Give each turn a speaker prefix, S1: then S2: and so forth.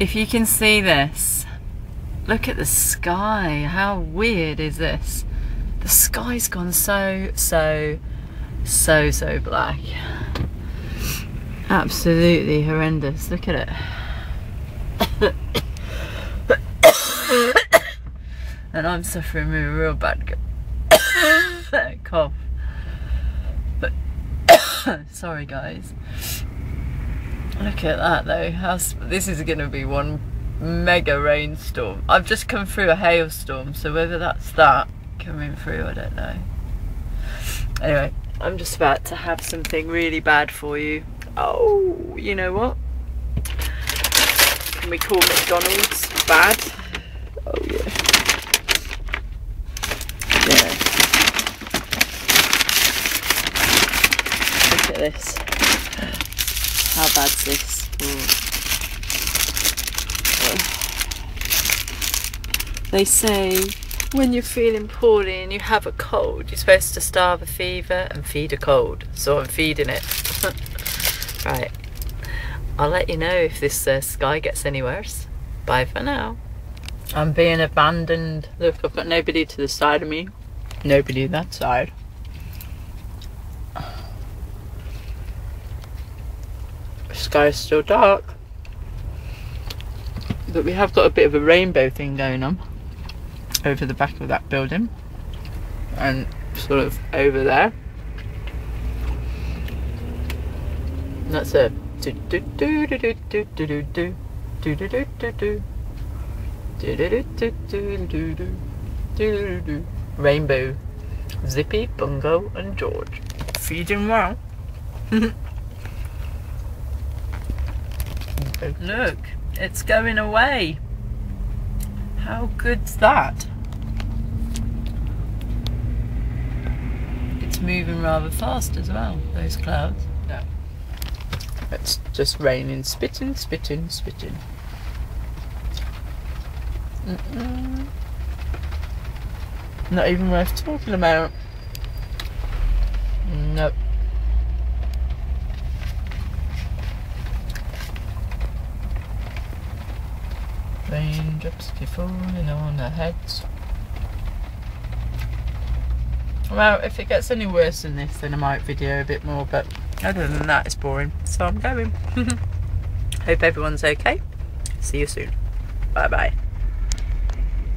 S1: If you can see this, look at the sky. How weird is this? The sky's gone so black. Absolutely horrendous. Look at it. And I'm suffering with a real bad cough. Sorry guys. Look at that though. This is going to be one mega rainstorm. I've just come through a hailstorm, so whether that's that coming through, I don't know. Anyway, I'm just about to have something really bad for you. Oh, you know what? Can we call McDonald's bad? Oh yeah. Yeah. Look at this. How bad's this? They say when you're feeling poorly and you have a cold, you're supposed to starve a fever and feed a cold. So I'm feeding it. Right. I'll let you know if this sky gets any worse. Bye for now. I'm being abandoned. Look, I've got nobody to the side of me. Nobody that side. The sky is still dark. But we have got a bit of a rainbow thing going on over the back of that building. And sort of over there. And that's a rainbow. Zippy, Bungo and George feeding well. Look, it's going away. How good's that? It's moving rather fast as well, those clouds. No. It's just raining, spitting. Not even worth talking about. Nope. Raindrops keep falling on our heads. Well, if it gets any worse than this, then I might video a bit more, but other than that, it's boring. So I'm going. Hope everyone's okay. See you soon. Bye bye.